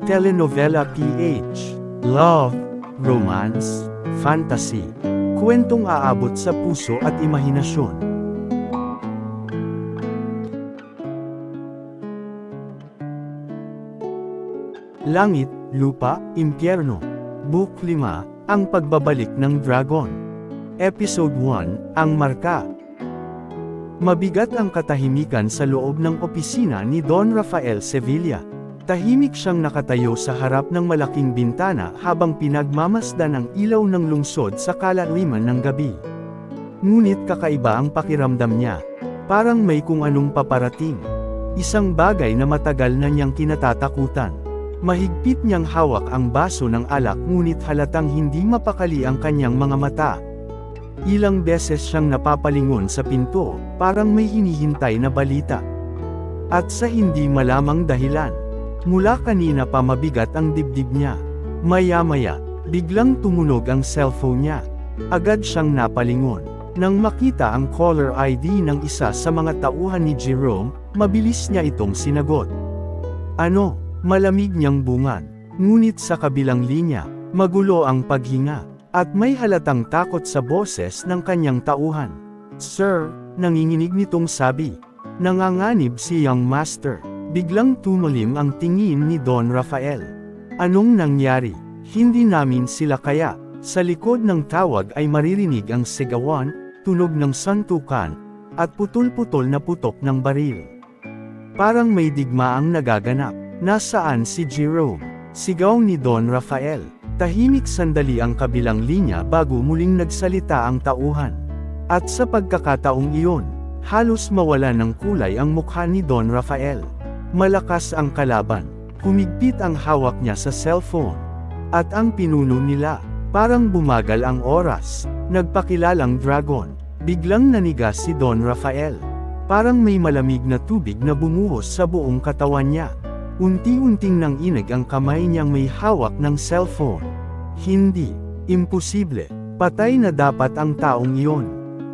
Telenovela PH. Love, romance, fantasy. Kwentong aabot sa puso at imahinasyon. Langit, Lupa, Impyerno. Book 5, Ang Pagbabalik ng Dragon. Episode 1, Ang Marka. Mabigat ang katahimikan sa loob ng opisina ni Don Rafael Sevilla. Tahimik siyang nakatayo sa harap ng malaking bintana habang pinagmamasdan ang ilaw ng lungsod sa kalaliman ng gabi. Ngunit kakaiba ang pakiramdam niya. Parang may kung anong paparating. Isang bagay na matagal na niyang kinatatakutan. Mahigpit niyang hawak ang baso ng alak ngunit halatang hindi mapakali ang kanyang mga mata. Ilang beses siyang napapalingon sa pinto, parang may hinihintay na balita. At sa hindi malamang dahilan, mula kanina pa mabigat ang dibdib niya. Maya-maya, biglang tumunog ang cellphone niya. Agad siyang napalingon. Nang makita ang caller ID ng isa sa mga tauhan ni Jerome, mabilis niya itong sinagot. Ano? Malamig niyang bungan. Ngunit sa kabilang linya, magulo ang paghinga. At may halatang takot sa boses ng kanyang tauhan. Sir, nanginginig nitong sabi. Nanganganib si Young Master. Biglang tumalim ang tingin ni Don Rafael. Anong nangyari? Hindi namin sila kaya. Sa likod ng tawag ay maririnig ang sigawan, tunog ng santukan, at putol-putol na putok ng baril. Parang may digmaang nagaganap. Nasaan si Jerome? Sigaw ni Don Rafael. Tahimik sandali ang kabilang linya bago muling nagsalita ang tauhan. At sa pagkakataong iyon, halos mawala ng kulay ang mukha ni Don Rafael. Malakas ang kalaban. Humigpit ang hawak niya sa cellphone. At ang pinuno nila, parang bumagal ang oras. Nagpakilalang dragon. Biglang nanigas si Don Rafael. Parang may malamig na tubig na bumuhos sa buong katawan niya. Unti-unting nanginig ang kamay niyang may hawak ng cellphone. Hindi. Imposible. Patay na dapat ang taong iyon.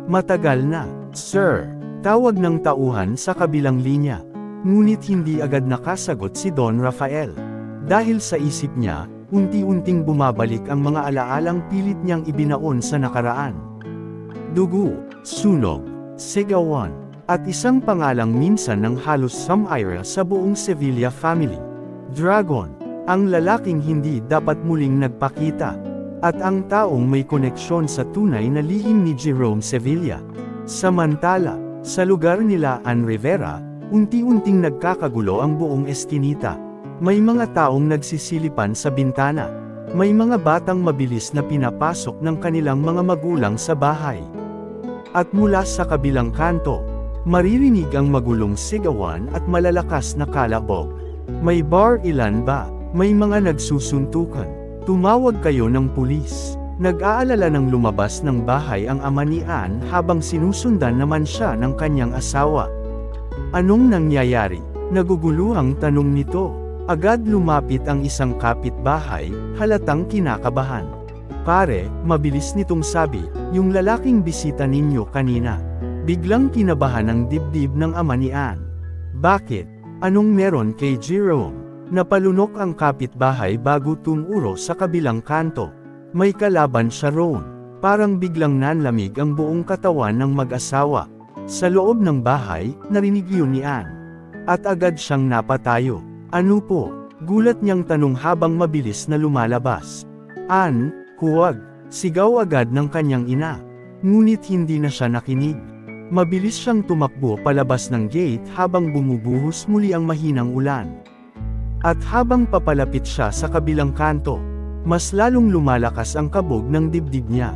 Matagal na. Sir. Tawag ng tauhan sa kabilang linya. Ngunit hindi agad nakasagot si Don Rafael. Dahil sa isip niya, unti-unting bumabalik ang mga alaalang pilit niyang ibinaon sa nakaraan. Dugo, sunog, sigawan, at isang pangalang minsan ng halos sumira sa buong Sevilla family. Dragon, ang lalaking hindi dapat muling nagpakita. At ang taong may koneksyon sa tunay na lihim ni Jerome Sevilla. Samantala, sa lugar nila Ann Rivera, unti-unting nagkakagulo ang buong eskinita. May mga taong nagsisilipan sa bintana. May mga batang mabilis na pinapasok ng kanilang mga magulang sa bahay. At mula sa kabilang kanto, maririnig ang magulong sigawan at malalakas na kalabog. May bar ilan ba? May mga nagsusuntukan. Tumawag kayo ng pulis. Nag-aalala ng lumabas ng bahay ang ama ni Ann habang sinusundan naman siya ng kanyang asawa. Anong nangyayari? Naguguluhang tanong nito. Agad lumapit ang isang kapitbahay, halatang kinakabahan. Pare, mabilis nitong sabi, yung lalaking bisita ninyo kanina. Biglang kinabahan ang dibdib ng ama ni Ann. Bakit? Anong meron kay Jerome? Napalunok ang kapitbahay bago tumuro sa kabilang kanto. May kalaban siya roon. Parang biglang nanlamig ang buong katawan ng mag-asawa. Sa loob ng bahay, narinig yun ni Ann. At agad siyang napatayo. Ano po? Gulat niyang tanong habang mabilis na lumalabas. Ann, huwag! Sigaw agad ng kanyang ina. Ngunit hindi na siya nakinig. Mabilis siyang tumakbo palabas ng gate habang bumubuhos muli ang mahinang ulan. At habang papalapit siya sa kabilang kanto, mas lalong lumalakas ang kabog ng dibdib niya.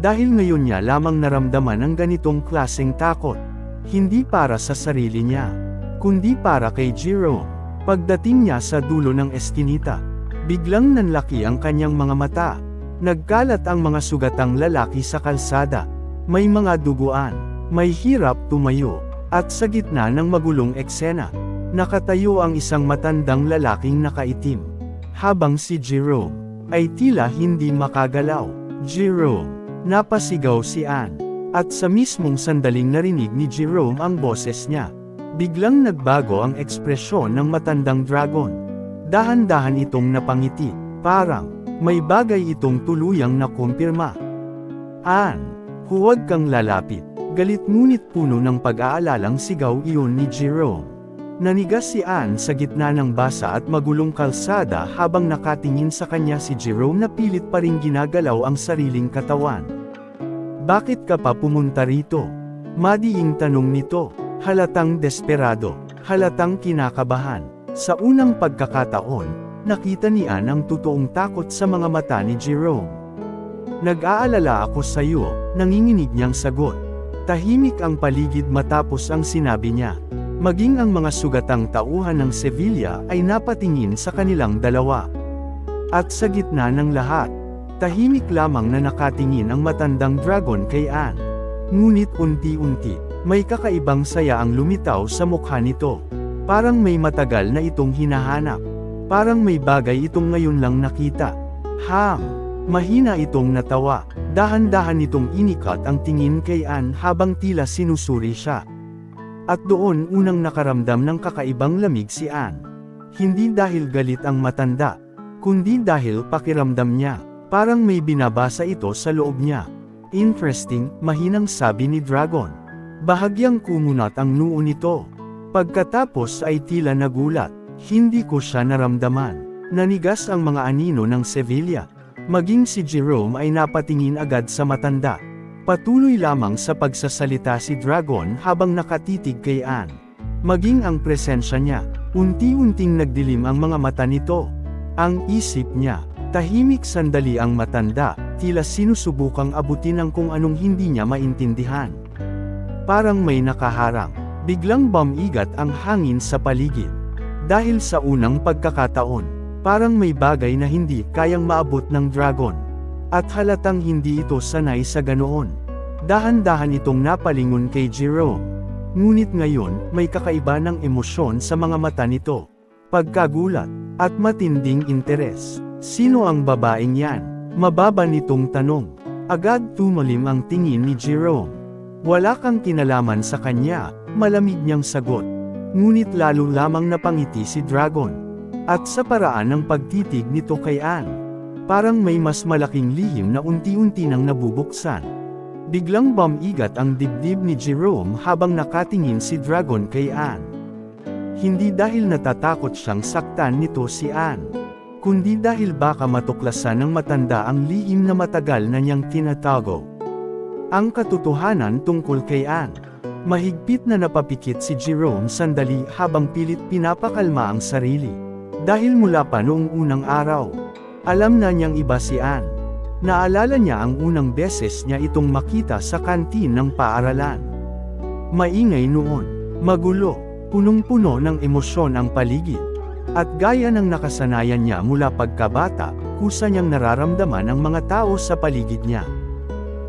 Dahil ngayon niya lamang naramdaman ang ganitong klaseng takot. Hindi para sa sarili niya, kundi para kay Jerome. Pagdating niya sa dulo ng eskinita, biglang nanlaki ang kanyang mga mata. Nagkalat ang mga sugatang lalaki sa kalsada. May mga duguan. May hirap tumayo, at sa gitna ng magulong eksena, nakatayo ang isang matandang lalaking nakaitim. Habang si Jerome ay tila hindi makagalaw. Jerome, napasigaw si Ann. At sa mismong sandaling narinig ni Jerome ang boses niya. Biglang nagbago ang ekspresyon ng matandang dragon. Dahan-dahan itong napangiti, parang may bagay itong tuluyang nakumpirma. Anne, huwag kang lalapit. Galit ngunit puno ng pag-aalalang sigaw iyon ni Jerome. Nanigas si Anne sa gitna ng basa at magulong kalsada habang nakatingin sa kanya si Jerome na pilit pa ring ginagalaw ang sariling katawan. Bakit ka pa pumunta rito? Madiing tanong nito, halatang desperado, halatang kinakabahan. Sa unang pagkakataon, nakita ni Anne ang totoong takot sa mga mata ni Jerome. Nag-aalala ako sa iyo, nanginginig niyang sagot. Tahimik ang paligid matapos ang sinabi niya. Maging ang mga sugatang tauhan ng Sevilla ay napatingin sa kanilang dalawa. At sa gitna ng lahat, tahimik lamang na nakatingin ang matandang dragon kay Anne. Ngunit unti-unti, may kakaibang saya ang lumitaw sa mukha nito. Parang may matagal na itong hinahanap. Parang may bagay itong ngayon lang nakita. Mahina itong natawa. Dahan-dahan itong inikat ang tingin kay Anne habang tila sinusuri siya. At doon unang nakaramdam ng kakaibang lamig si Anne. Hindi dahil galit ang matanda, kundi dahil pakiramdam niya. Parang may binabasa ito sa loob niya. Interesting, mahinang sabi ni Dragon. Bahagyang kumunat ang noo nito. Pagkatapos ay tila nagulat. Hindi ko siya naramdaman. Nanigas ang mga anino ng Sevilla. Maging si Jerome ay napatingin agad sa matanda. Patuloy lamang sa pagsasalita si Dragon habang nakatitig kay Anne. Maging ang presensya niya, unti-unting nagdilim ang mga mata nito. Ang isip niya, tahimik sandali ang matanda, tila sinusubukang abutin ang kung anong hindi niya maintindihan. Parang may nakaharang, biglang bumigat ang hangin sa paligid. Dahil sa unang pagkakataon, parang may bagay na hindi kayang maabot ng dragon. At halatang hindi ito sanay sa ganoon. Dahan-dahan itong napalingon kay Jerome. Ngunit ngayon, may kakaiba ng emosyon sa mga mata nito. Pagkagulat, at matinding interes. Sino ang babaeng yan? Mababa nitong tanong. Agad tumalim ang tingin ni Jerome. Wala kang kinalaman sa kanya, malamig niyang sagot. Ngunit lalo lamang napangiti si Dragon. At sa paraan ng pagtitig nito kay Anne, parang may mas malaking lihim na unti-unti nang nabubuksan. Biglang bumigat ang dibdib ni Jerome habang nakatingin si Dragon kay Anne. Hindi dahil natatakot siyang saktan nito si Anne, kundi dahil baka matuklasan ng matanda ang lihim na matagal na niyang tinatago. Ang katotohanan tungkol kay Anne. Mahigpit na napapikit si Jerome sandali habang pilit pinapakalma ang sarili. Dahil mula pa noong unang araw, alam na niyang iba si Anne. Naalala niya ang unang beses niya itong makita sa kantin ng paaralan. Maingay noon, magulo, punong-puno ng emosyon ang paligid. At gaya ng nakasanayan niya mula pagkabata, kusa niyang nararamdaman ang mga tao sa paligid niya.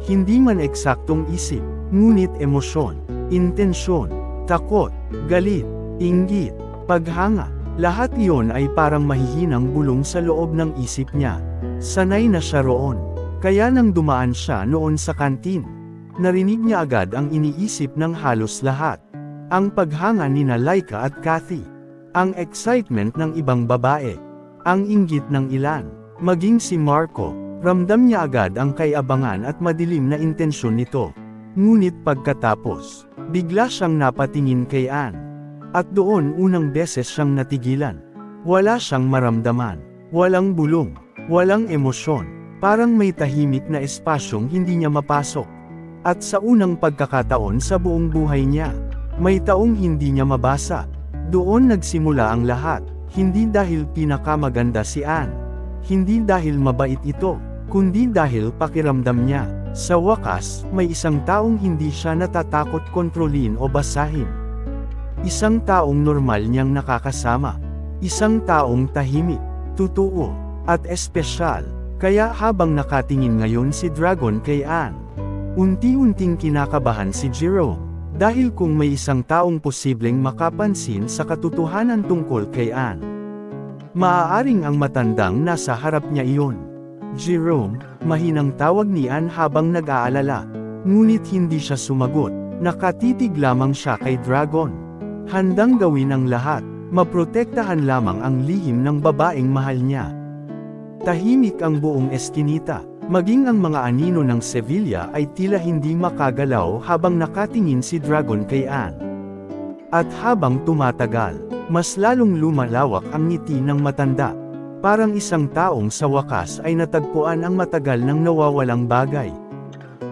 Hindi man eksaktong isip, ngunit emosyon, intensyon, takot, galit, inggit, paghanga. Lahat iyon ay parang mahihinang bulong sa loob ng isip niya. Sanay na siya roon. Kaya nang dumaan siya noon sa kantin, narinig niya agad ang iniisip ng halos lahat. Ang paghanga nina Laika at Kathy. Ang excitement ng ibang babae. Ang inggit ng ilan. Maging si Marco, ramdam niya agad ang kaiabangan at madilim na intensyon nito. Ngunit pagkatapos, bigla siyang napatingin kay Anne. At doon unang beses siyang natigilan. Wala siyang maramdaman. Walang bulong. Walang emosyon. Parang may tahimik na espasyong hindi niya mapasok. At sa unang pagkakataon sa buong buhay niya, may taong hindi niya mabasa. Doon nagsimula ang lahat. Hindi dahil pinakamaganda si Anne. Hindi dahil mabait ito, kundi dahil pakiramdam niya. Sa wakas, may isang taong hindi siya natatakot kontrolin o basahin. Isang taong normal niyang nakakasama. Isang taong tahimik, totoo, at espesyal. Kaya habang nakatingin ngayon si Dragon kay Anne, unti-unting kinakabahan si Jerome. Dahil kung may isang taong posibleng makapansin sa katotohanan tungkol kay Anne, maaaring ang matandang nasa harap niya iyon. Jerome, mahinang tawag ni Anne habang nag-aalala. Ngunit hindi siya sumagot, nakatitig lamang siya kay Dragon. Handang gawin ang lahat, Maprotektahan lamang ang lihim ng babaeng mahal niya. Tahimik ang buong eskinita. Maging ang mga anino ng Sevilla ay tila hindi makagalaw habang nakatingin si Dragon kay Anne. At habang tumatagal, mas lalong lumalawak ang ngiti ng matanda. Parang isang taong sa wakas ay natagpuan ang matagal nang nawawalang bagay.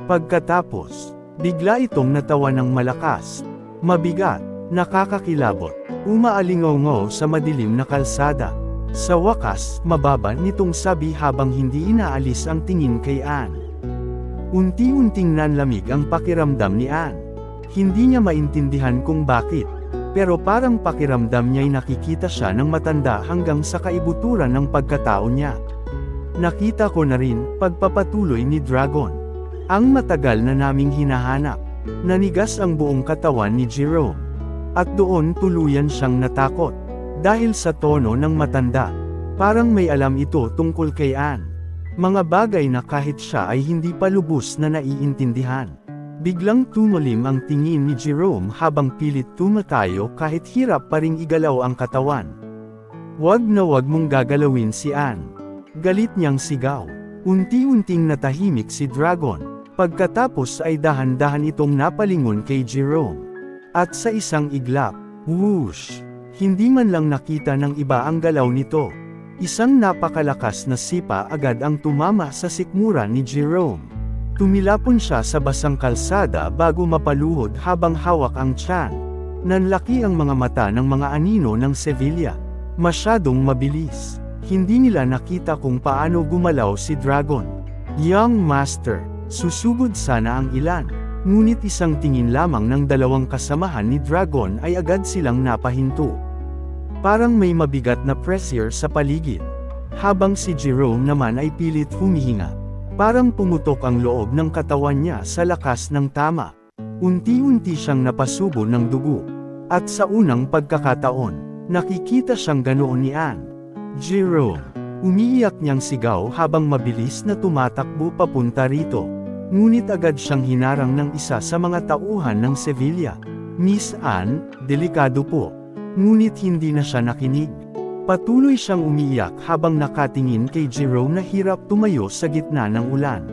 Pagkatapos, bigla itong natawa ng malakas, mabigat, nakakakilabot, umaalingaw-ngaw sa madilim na kalsada. Sa wakas, mababa nitong sabi habang hindi inaalis ang tingin kay Anne. Unti-unting nanlamig ang pakiramdam ni Anne. Hindi niya maintindihan kung bakit, pero parang pakiramdam niya'y nakikita siya ng matanda hanggang sa kaibuturan ng pagkatao niya. Nakita ko na rin, pagpapatuloy ni Dragon. Ang matagal na naming hinahanap. Nanigas ang buong katawan ni Jerome. At doon tuluyan siyang natakot. Dahil sa tono ng matanda, parang may alam ito tungkol kay Anne. Mga bagay na kahit siya ay hindi pa lubos na naiintindihan. Biglang tumalim ang tingin ni Jerome habang pilit tumatayo kahit hirap pa ring igalaw ang katawan. "Wag na wag mong gagalawin si Anne." Galit niyang sigaw. Unti-unting natahimik si Dragon. Pagkatapos ay dahan-dahan itong napalingon kay Jerome. At sa isang iglap, whoosh! Hindi man lang nakita ng iba ang galaw nito. Isang napakalakas na sipa agad ang tumama sa sikmura ni Jerome. Tumilapon siya sa basang kalsada bago mapaluhod habang hawak ang tiyan. Nanlaki ang mga mata ng mga anino ng Sevilla. Masyadong mabilis. Hindi nila nakita kung paano gumalaw si Dragon. "Young Master," susugod sana ang ilan. Ngunit isang tingin lamang ng dalawang kasamahan ni Dragon ay agad silang napahinto. Parang may mabigat na pressure sa paligid. Habang si Jerome naman ay pilit humihinga. Parang pumutok ang loob ng katawan niya sa lakas ng tama. Unti-unti siyang napasubo ng dugo. At sa unang pagkakataon, nakikita siyang ganoon ni Anne. "Jerome!" Umiiyak niyang sigaw habang mabilis na tumatakbo papunta rito. Ngunit agad siyang hinarang ng isa sa mga tauhan ng Sevilla. "Miss Anne, delikado po." Ngunit hindi na siya nakinig. Patuloy siyang umiiyak habang nakatingin kay Jerome na hirap tumayo sa gitna ng ulan.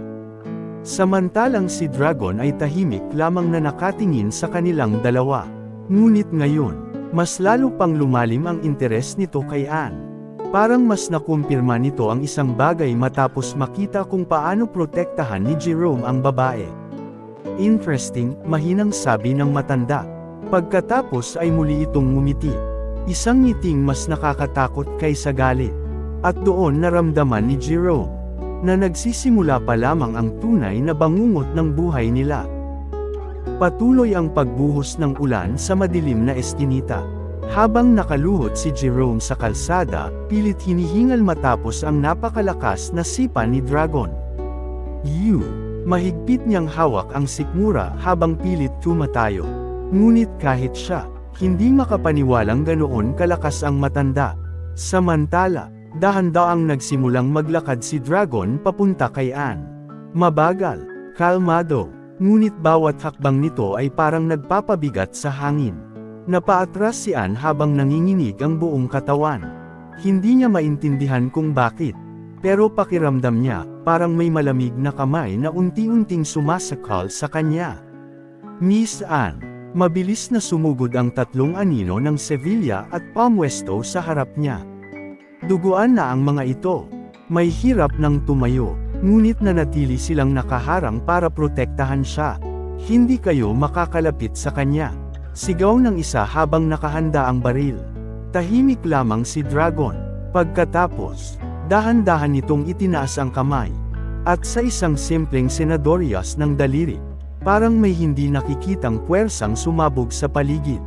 Samantalang si Dragon ay tahimik lamang na nakatingin sa kanilang dalawa. Ngunit ngayon, mas lalo pang lumalim ang interes nito kay Anne. Parang mas nakumpirma nito ang isang bagay matapos makita kung paano protektahan ni Jerome ang babae. "Interesting," mahinang sabi ng matanda. Pagkatapos ay muli itong ngumiti. Isang ngiting mas nakakatakot kaysa galit. At doon naramdaman ni Jerome na nagsisimula pa lamang ang tunay na bangungot ng buhay nila. Patuloy ang pagbuhos ng ulan sa madilim na eskinita. Habang nakaluhod si Jerome sa kalsada, pilit hinihingal matapos ang napakalakas na sipa ni Dragon. Mahigpit niyang hawak ang sikmura habang pilit tumatayo. Ngunit kahit siya, hindi makapaniwalang ganoon kalakas ang matanda. Samantala, dahan-daang nagsimulang maglakad si Dragon papunta kay Anne. Mabagal, kalmado, ngunit bawat hakbang nito ay parang nagpapabigat sa hangin. Napaatras si Anne habang nanginginig ang buong katawan. Hindi niya maintindihan kung bakit, pero pakiramdam niya, parang may malamig na kamay na unti-unting sumasakal sa kanya. "Miss Anne." Mabilis na sumugod ang tatlong anino ng Sevilla at pamwesto sa harap niya. Duguan na ang mga ito. May hirap ng tumayo, ngunit nanatili silang nakaharang para protektahan siya. "Hindi kayo makakalapit sa kanya." Sigaw ng isa habang nakahanda ang baril. Tahimik lamang si Dragon. Pagkatapos, dahan-dahan nitong itinaas ang kamay. At sa isang simpleng senadoryas ng daliri, parang may hindi nakikitang puwersang sumabog sa paligid.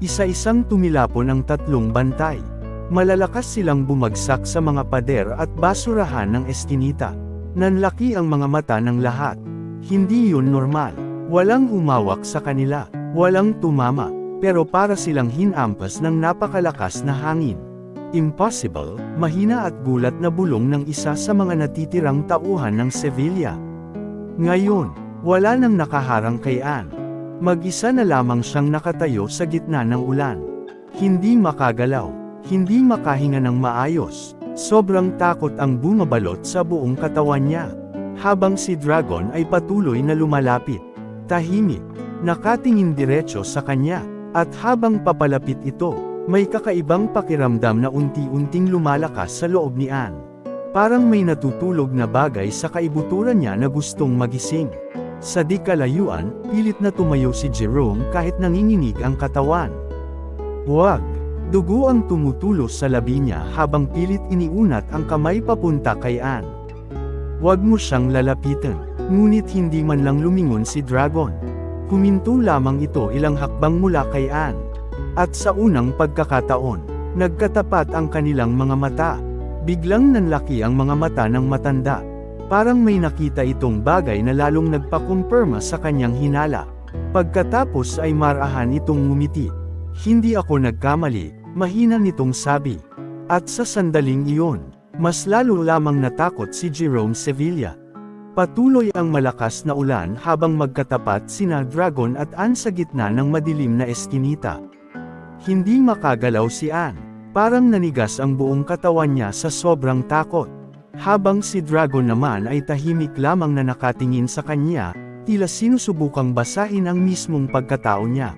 Isa-isang tumilapon ang tatlong bantay. Malalakas silang bumagsak sa mga pader at basurahan ng eskinita. Nanlaki ang mga mata ng lahat. Hindi yun normal. Walang umawak sa kanila. Walang tumama. Pero para silang hinampas ng napakalakas na hangin. "Impossible," mahina at gulat na bulong ng isa sa mga natitirang tauhan ng Sevilla. Ngayon, wala nang nakaharang kay Anne. Mag-isa na lamang siyang nakatayo sa gitna ng ulan. Hindi makagalaw, hindi makahinga ng maayos. Sobrang takot ang bumabalot sa buong katawan niya. Habang si Dragon ay patuloy na lumalapit. Tahimik, nakatingin diretso sa kanya. At habang papalapit ito, may kakaibang pakiramdam na unti-unting lumalakas sa loob ni Anne. Parang may natutulog na bagay sa kaibuturan niya na gustong magising. Sa di kalayuan, pilit na tumayo si Jerome kahit nanginginig ang katawan. Huwag! Dugo ang tumutulos sa labi niya habang pilit iniunat ang kamay papunta kay Anne. Huwag mo siyang lalapitan. Ngunit hindi man lang lumingon si Dragon. Huminto lamang ito ilang hakbang mula kay Anne. At sa unang pagkakataon, nagkatapat ang kanilang mga mata. Biglang nanlaki ang mga mata ng matanda. Parang may nakita itong bagay na lalong nagpakumpirma sa kanyang hinala. Pagkatapos ay marahan itong ngumiti. Hindi ako nagkamali, mahina nitong sabi. At sa sandaling iyon, mas lalo lamang natakot si Jerome Sevilla. Patuloy ang malakas na ulan habang magkatapat sina Dragon at Anne sa gitna ng madilim na eskinita. Hindi makagalaw si Anne, parang nanigas ang buong katawan niya sa sobrang takot. Habang si Dragon naman ay tahimik lamang na nakatingin sa kanya, tila sinusubukang basahin ang mismong pagkatao niya.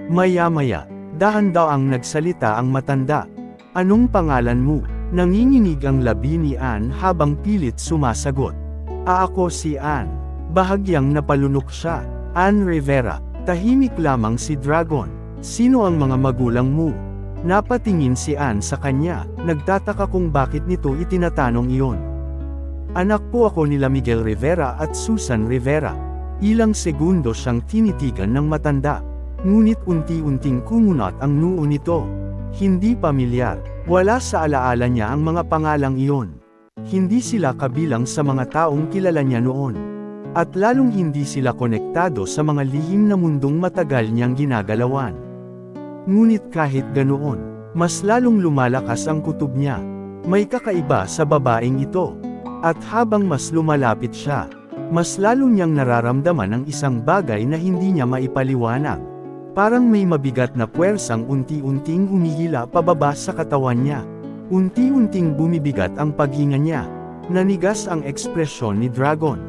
Maya-maya, dahan-daang nagsalita ang matanda. Anong pangalan mo? Nanginginig ang labi ni Anne habang pilit sumasagot. Ako si Anne. Bahagyang napalunok siya. Anne Rivera. Tahimik lamang si Dragon. Sino ang mga magulang mo? Napatingin si Anne sa kanya, nagtataka kung bakit nito itinatanong iyon. Anak po ako nila Miguel Rivera at Susan Rivera. Ilang segundo siyang tinitigan ng matanda. Ngunit unti-unting kumunat ang noo nito. Hindi pamilyar. Wala sa alaala niya ang mga pangalang iyon. Hindi sila kabilang sa mga taong kilala niya noon. At lalong hindi sila konektado sa mga lihim na mundong matagal niyang ginagalawan. Ngunit kahit ganoon, mas lalong lumalakas ang kutob niya. May kakaiba sa babaeng ito. At habang mas lumalapit siya, mas lalo niyang nararamdaman ang isang bagay na hindi niya maipaliwanag. Parang may mabigat na puwersang unti-unting humihila pababa sa katawan niya. Unti-unting bumibigat ang paghinga niya. Nanigas ang ekspresyon ni Dragon.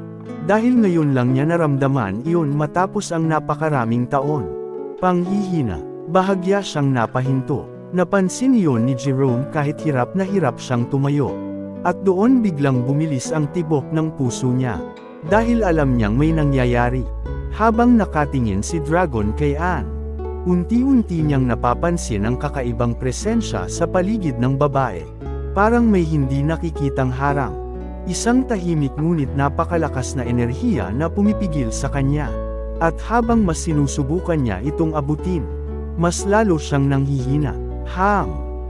Dahil ngayon lang niya naramdaman iyon matapos ang napakaraming taon. Panghihina, bahagya siyang napahinto. Napansin iyon ni Jerome kahit hirap na hirap siyang tumayo. At doon biglang bumilis ang tibok ng puso niya. Dahil alam niyang may nangyayari. Habang nakatingin si Dragon kay Anne, unti-unti niyang napapansin ang kakaibang presensya sa paligid ng babae. Parang may hindi nakikitang harang. Isang tahimik ngunit napakalakas na enerhiya na pumipigil sa kanya. At habang mas sinusubukan niya itong abutin, mas lalo siyang nanghihina.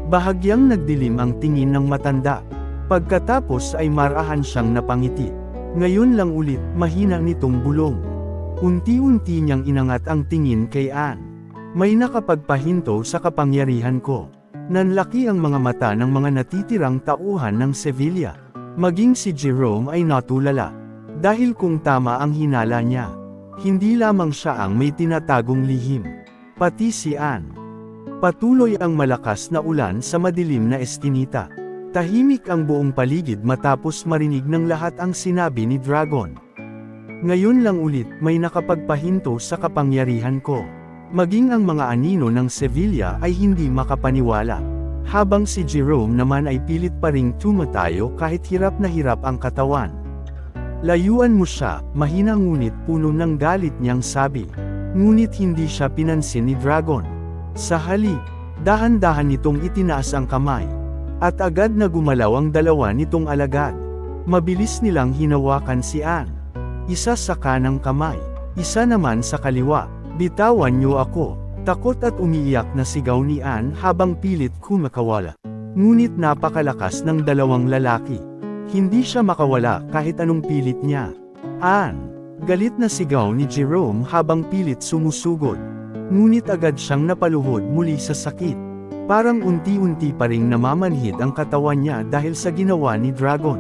Bahagyang nagdilim ang tingin ng matanda. Pagkatapos ay marahan siyang napangiti. Ngayon lang ulit, mahina nitong bulong. Unti-unti niyang inangat ang tingin kay Anne. May nakapagpahinto sa kapangyarihan ko. Nanlaki ang mga mata ng mga natitirang tauhan ng Sevilla. Maging si Jerome ay natulala. Dahil kung tama ang hinala niya, hindi lamang siya ang may tinatagong lihim. Pati si Anne. Patuloy ang malakas na ulan sa madilim na eskinita. Tahimik ang buong paligid matapos marinig ng lahat ang sinabi ni Dragon. Ngayon lang ulit may nakapagpahinto sa kapangyarihan ko. Maging ang mga anino ng Sevilla ay hindi makapaniwala. Habang si Jerome naman ay pilit pa ring tumatayo kahit hirap na hirap ang katawan. Layuan mo siya, mahina ngunit puno ng galit niyang sabi. Ngunit hindi siya pinansin ni Dragon. Sa halip, dahan-dahan nitong itinaas ang kamay. At agad na gumalaw ang dalawa nitong alagad. Mabilis nilang hinawakan si Anne. Isa sa kanang kamay, isa naman sa kaliwa. Bitawan niyo ako. Takot at umiiyak na sigaw ni Anne habang pilit kumakawala. Ngunit napakalakas ng dalawang lalaki. Hindi siya makawala kahit anong pilit niya. Anne! Galit na sigaw ni Jerome habang pilit sumusugod. Ngunit agad siyang napaluhod muli sa sakit. Parang unti-unti pa ring namamanhid ang katawan niya dahil sa ginawa ni Dragon.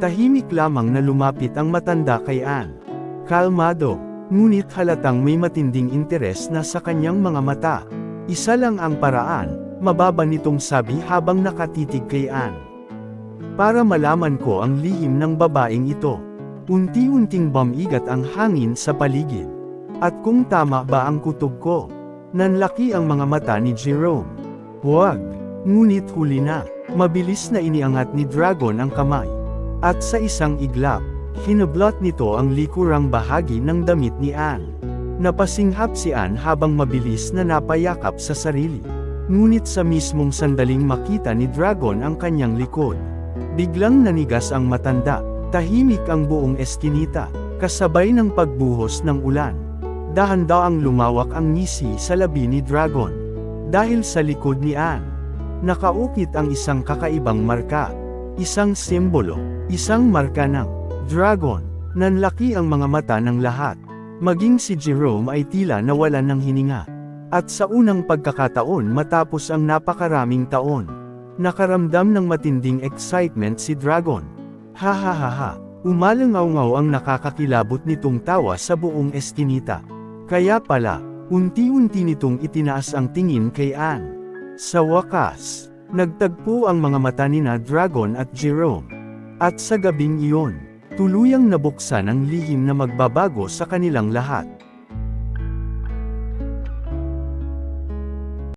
Tahimik lamang na lumapit ang matanda kay Anne. Kalmado. Ngunit halatang may matinding interes na sa kanyang mga mata. Isa lang ang paraan, mababa nitong sabi habang nakatitig kay Anne. Para malaman ko ang lihim ng babaeng ito. Unti-unting bumigat ang hangin sa paligid. At kung tama ba ang kutob ko? Nanlaki ang mga mata ni Jerome. Huwag. Ngunit huli na. Mabilis na iniangat ni Dragon ang kamay. At sa isang iglap, hinablot nito ang likurang bahagi ng damit ni Anne. Napasinghap si Anne habang mabilis na napayakap sa sarili. Ngunit sa mismong sandaling makita ni Dragon ang kanyang likod. Biglang nanigas ang matanda. Tahimik ang buong eskinita, kasabay ng pagbuhos ng ulan. Dahan-daang lumawak ang ngisi sa labi ni Dragon. Dahil sa likod ni Anne, nakaukit ang isang kakaibang marka. Isang simbolo, isang marka ng Dragon. Nanlaki ang mga mata ng lahat. Maging si Jerome ay tila nawalan ng hininga. At sa unang pagkakataon matapos ang napakaraming taon, nakaramdam ng matinding excitement si Dragon. Ha ha ha ha. Umalangaw-ngaw ang nakakakilabot nitong tawa sa buong eskinita. Kaya pala, unti-unti nitong itinaas ang tingin kay Anne. Sa wakas, nagtagpo ang mga mata nina Dragon at Jerome. At sa gabing iyon, tuluyang nabuksan ang lihim na magbabago sa kanilang lahat.